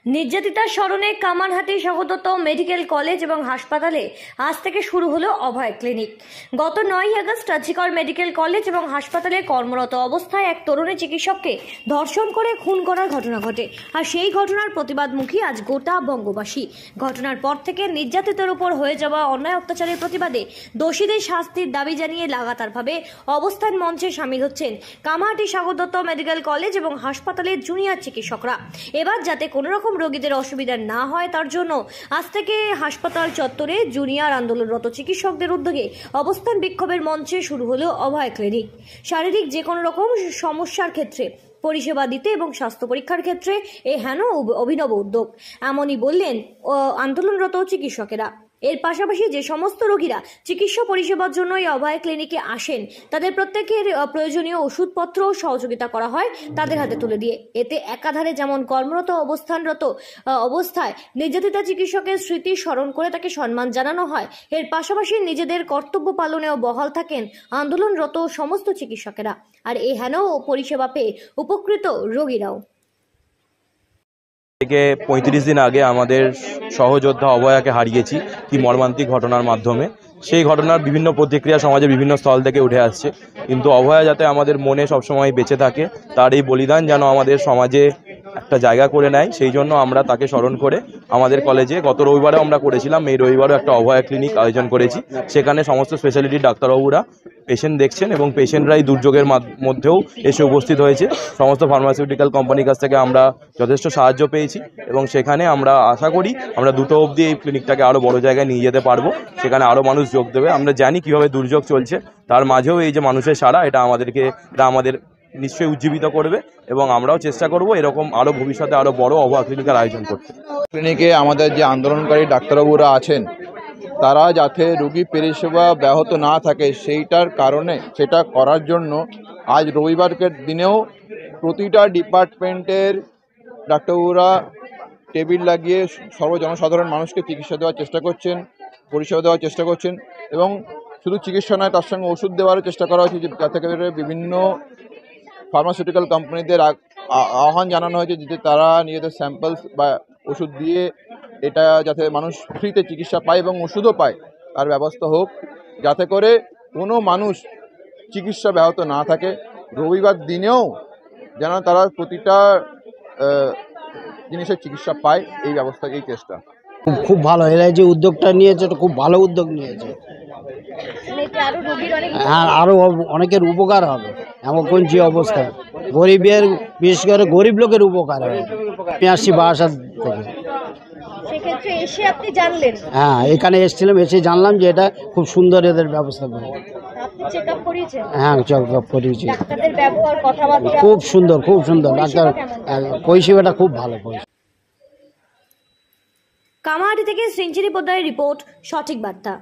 নির্যাতিতার স্মরণে Kamarhati স্বাগতত medical college এবং হাসপাতালে আজ থেকে শুরু হলো অভয় ক্লিনিক। গত 9ই আগস্ট রাজ্যিকর মেডিকেল কলেজ এবং হাসপাতালে কর্মরত অবস্থায় এক তরুণী চিকিৎসককে ধর্ষণ করে খুন করার ঘটনা ঘটে। আর সেই ঘটনার প্রতিবাদমুখী আজ গোটা বঙ্গবাসী। ঘটনার পর থেকে নির্যাতিতার উপর হয়ে যাওয়া অন্যায় অত্যাচারের প্রতিবাদে দোষীদের শাস্তির দাবি জানিয়ে লাগাতারভাবে অবস্থান মঞ্চে সামিল হচ্ছেন কামারহাটি স্বাগতত মেডিকেল কলেজ এবং হাসপাতালের জুনিয়র চিকিৎসকরা। এবার যাতে কোনো রকম রোগীদের অসুবিধা না হয় তার জন্য আজ থেকে হাসপাতাল চত্বরে জুনিয়র আন্দোলনরত চিকিৎসকদের উদ্যোগে অবস্থান বিক্ষোভের মঞ্চে শুরু হলো অভয় ক্লিনিক। শারীরিক যে কোনো রকম সমস্যার ক্ষেত্রে পরিষেবা দিতে এবং স্বাস্থ্য পরীক্ষার ক্ষেত্রে এ হেন অভিনব উদ্যোগ, এমনই বললেন আন্দোলনরত চিকিৎসকেরা। এর পাশাপাশি যে সমস্ত রোগীরা চিকিৎসা পরিষেবার জন্য এই অভয় ক্লিনিকে আসেন তাদের প্রত্যেকের প্রয়োজনীয় ওষুধপত্র সহযোগিতা করা হয় তাদের হাতে তুলে দিয়ে। এতে একাধারে যেমন কর্মরত অবস্থায় নির্যাতিতা চিকিৎসকের স্মৃতি স্মরণ করে তাকে সম্মান জানানো হয়, এর পাশাপাশি নিজেদের কর্তব্য পালনেও বহাল থাকেন আন্দোলনরত সমস্ত চিকিৎসকেরা। আর এই হেন পরিষেবা পেয়ে উপকৃত রোগীরাও। থেকে 35 দিন আগে আমাদের সহযোদ্ধা অভয়াকে হারিয়েছি কি মর্মান্তিক ঘটনার মাধ্যমে। সেই ঘটনার বিভিন্ন প্রতিক্রিয়া সমাজের বিভিন্ন স্থল থেকে উঠে আসছে, কিন্তু অভয়া যাতে আমাদের মনে সবসময় বেঁচে থাকে, তার এই বলিদান যেন আমাদের সমাজে একটা জায়গা করে নেয়, সেই জন্য আমরা তাকে স্মরণ করে আমাদের কলেজে গত রবিবারেও আমরা করেছিলাম, এই রবিবারও একটা অভয়া ক্লিনিক আয়োজন করেছি। সেখানে সমস্ত স্পেশালিটি ডাক্তারবাবুরা পেশেন্ট দেখছেন এবং পেশেন্টরাই দুর্যোগের মধ্যেও এসে উপস্থিত হয়েছে। সমস্ত ফার্মাসিউটিক্যাল কোম্পানির কাছ থেকে আমরা যথেষ্ট সাহায্য পেয়েছি এবং সেখানে আমরা আশা করি আমরা 2টো অবধি এই ক্লিনিকটাকে আরও বড় জায়গায় নিয়ে যেতে পারবো। সেখানে আরও মানুষ যোগ দেবে। আমরা জানি কীভাবে দুর্যোগ চলছে, তার মাঝেও এই যে মানুষের সাড়া, এটা আমাদের নিশ্চয়ই উজ্জীবিত করবে এবং আমরাও চেষ্টা করব এরকম আরও ভবিষ্যতে আরও বড় অভয়া ক্লিনিকের আয়োজন করতে। ক্লিনিকে আমাদের যে আন্দোলনকারী ডাক্তারবাবুরা আছেন তারা যাতে রোগী পরিষেবা ব্যাহত না থাকে সেটা করার জন্য আজ রবিবারের দিনেও প্রতিটা ডিপার্টমেন্টের ডাক্তারবাবুরা টেবিল লাগিয়ে জনসাধারণ মানুষকে চিকিৎসা দেওয়ার চেষ্টা করছেন, পরিষেবা দেওয়ার চেষ্টা করছেন এবং শুধু চিকিৎসা নয় তার সঙ্গে ওষুধ দেওয়ারও চেষ্টা করা হয়েছে। যাতে করে বিভিন্ন ফার্মাসিউটিক্যাল কোম্পানিদের আহ্বান জানানো হয়েছে যাতে তারা নিজেদের স্যাম্পলস বা ওষুধ দিয়ে এটা যাতে মানুষ ফ্রিতে চিকিৎসা পায় এবং ওষুধও পায় তার ব্যবস্থা হোক, যাতে করে কোনো মানুষ চিকিৎসা ব্যাহত না থাকে। রবিবার দিনেও যেন তারা প্রতিটা জিনিসের চিকিৎসা পায়, এই ব্যবস্থা, এই চেষ্টা খুব ভালো। এরা যে উদ্যোগটা নিয়েছে এটা খুব ভালো উদ্যোগ নিয়েছে। হ্যাঁ, আরও অনেকের উপকার হবে। এমন কোন যে অবস্থা গরিবের, বিশেষ করে গরিব লোকের উপকার হবে 85-62 থেকে। হ্যাঁ, এখানে এসেছিলাম, এসে জানলাম যে এটা খুব সুন্দর এদের ব্যবস্থা করে। হ্যাঁ, চেক আপ করিয়েছি। খুব সুন্দর, খুব সুন্দর। ডাক্তার পরিষেবাটা খুব ভালো। কামারহাটি থেকে শ্রীঞ্চিনী পোদ্দারের রিপোর্ট, সঠিক বার্তা।